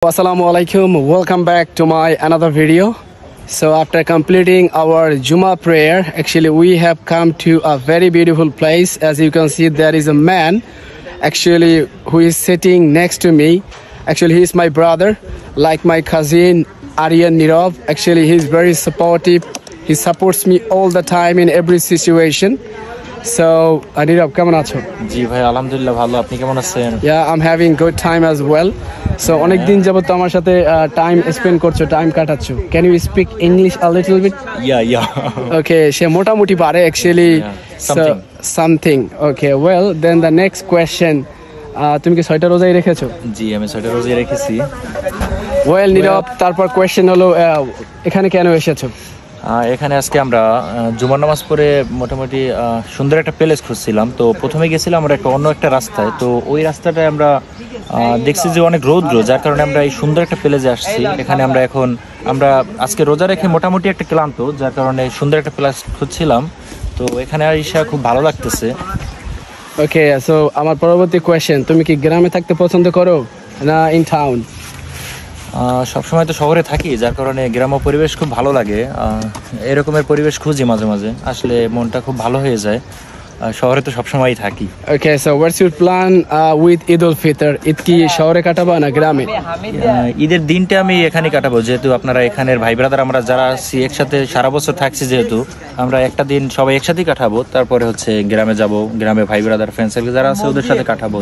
Assalamu alaikum, welcome back to my another video. So after completing our Juma prayer, actually we have come to a very beautiful place. As you can see, there is a man actually who is sitting next to me. Actually he is my brother, like my cousin Aryan Nirav. Actually he is very supportive. He supports me all the time in every situation. So Nirav, কেমন আছো? জি ভাই আলহামদুলিল্লাহ ভালো, আপনি কেমন আছেন? Yeah, I'm having good time as well. So অনেক দিন যাবত তো আমার সাথে টাইম স্পেন্ড করছো, টাইম কাটাচ্ছো. Can you speak English a little bit? Yeah. Okay, সে মোটামুটি পারে actually. Something. Something. Okay, well then the next question. তুমি কি 6টা রোজাই রেখেছো? জি আমি 6টা রোজা রেখেছি। Well নীরব, তারপর কোয়েশ্চেন হলো এখানে কেন এসেছো? এখানে আজকে আমরা জুমার নামাজ পড়ে মোটামুটি সুন্দর একটা প্লেস খুঁজছিলাম। তো প্রথমে গেছিলাম আমরা অন্য একটা রাস্তায়, তো ওই রাস্তাটায় আমরা দেখছি যে অনেক রৌদ্র, যার কারণে আমরা এই সুন্দর একটা প্লেসে আসছি। এখানে আমরা আজকে রোজা রেখে মোটামুটি একটা ক্লান্ত, যার কারণে সুন্দর একটা প্লেস খুঁজছিলাম। তো এখানে এসে খুব ভালো লাগতেছে। ওকে, সো আমার পরবর্তী কোয়েশ্চেন, তুমি কি গ্রামে থাকতে পছন্দ করো না ইন টাউন? সবসময় তো শহরে থাকি, যার কারণে গ্রাম্য পরিবেশ খুব ভালো লাগে। এরকমের পরিবেশ খুঁজি মাঝে মাঝে, আসলে মনটা খুব ভালো হয়ে যায়। শহরে তো সবসময়ই থাকি। Okay, so what's your plan with Eid ul Fitr? Eid কি শহরে কাটাবো না গ্রামে? ঈদের দিনটা আমি এখানে কাটাবো, যেহেতু আপনারা এখানের ভাই ব্রাদার আমরা যারা আছি একসাথে সারা বছর থাকছি, যেহেতু আমরা একটা দিন সবাই একসাথেই কাটাবো। তারপরে গ্রামে যাব, গ্রামে ভাই ব্রাদার ফ্রেন্ড সার্কেল যারা আছে ওদের সাথে কাটাবো।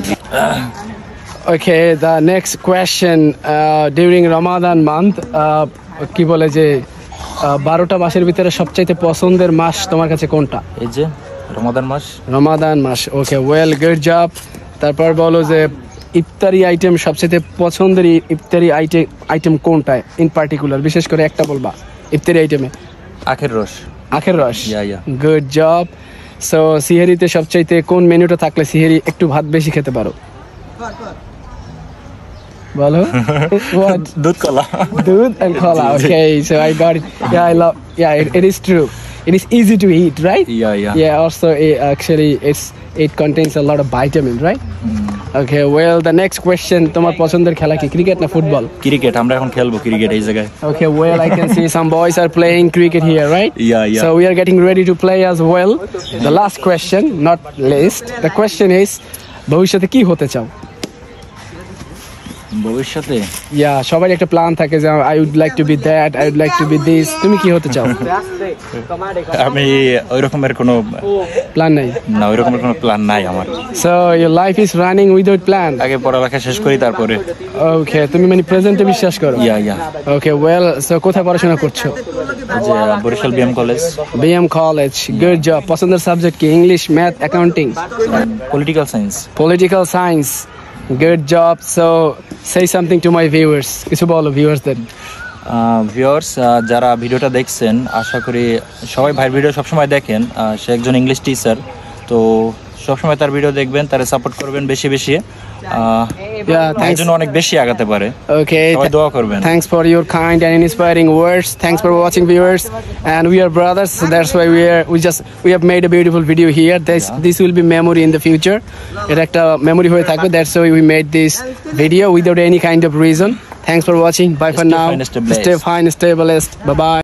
Okay, the next question, during Ramadan month, কি বলে যে 12টা মাসের ভিতরে সবচাইতে পছন্দের মাস তোমার কাছে কোনটা? এই যে রমাদান মাস। রমাদান মাস, ওকে, ওয়েল, গুড জব। তারপর বলো যে ইফতারি আইটেম, সবচাইতে পছন্দের ইফতারি আইটেম কোনটা ইন পার্টিকুলার? বিশেষ করে একটা বলবা ইফতারি আইটেমে। আখের রস। আখের রস, yeah. Good job. সো সিহেরিতে সবচাইতে কোন মেনুটা থাকলে সিহেরি একটু ভাত বেশি খেতে পারো? Bolo? What? Dudh kola. Dudh and kola. Okay, so I got it. Yeah, it is true. It is easy to eat, right? Yeah. Yeah, also actually it contains a lot of vitamin, right? Okay, well the next question, তোমার পছন্দের খেলা কি, cricket না football? Cricket, আমরা এখন খেলবো cricket এই জায়গায়। Okay, well I can see some boys are playing cricket here, right? Yeah. So we are getting ready to play as well. The last question, not least, the question is, ভবিষ্যতে কি হতে চাও? ভবিষ্যতে সবার একটা plan থাকে যে I would like to be that, I would like to be this. তুমি কি হতে চাও? আমি ওই রকমের কোনো প্ল্যান নাই। না, ওই রকমের কোনো প্ল্যান নাই আমার। So your life is running without plan. আগে পড়ালেখা শেষ করি তারপরে। ওকে, তুমি মানে প্রেজেন্টে বিশ্বাস করো? ইয়া। ওকে, ওয়েল, সো কোথায় পড়াশোনা করছো? যে Barishal BM college. BM college, good job. পছন্দের সাবজেক্ট কি? English, math, accounting? Political science. Political science, good job. So say something to my viewers. কিছু বলো ভিউয়ার্সদের। ভিউয়ার্স যারা ভিডিওটা দেখছেন, আশা করি সবাই ভাইয়ের ভিডিও সবসময় দেখেন। সে একজন ইংলিশ টিচার, তো সবসময় তার ভিডিও দেখবেন, তারে সাপোর্ট করবেন বেশি বেশি। তার জন্য অনেক বেশি আগাতে পারে। Okay, সবাই দোয়া করবেন। Thanks for your kind and inspiring words. Thanks for watching, viewers. And we are brothers, so that's why we have made a beautiful video here. This will be memory in the future. It একটা memory হয়ে থাকবে, that's why we made this video without any kind of reason. Thanks for watching. Bye for now. Stay fine, stay blessed. Bye bye.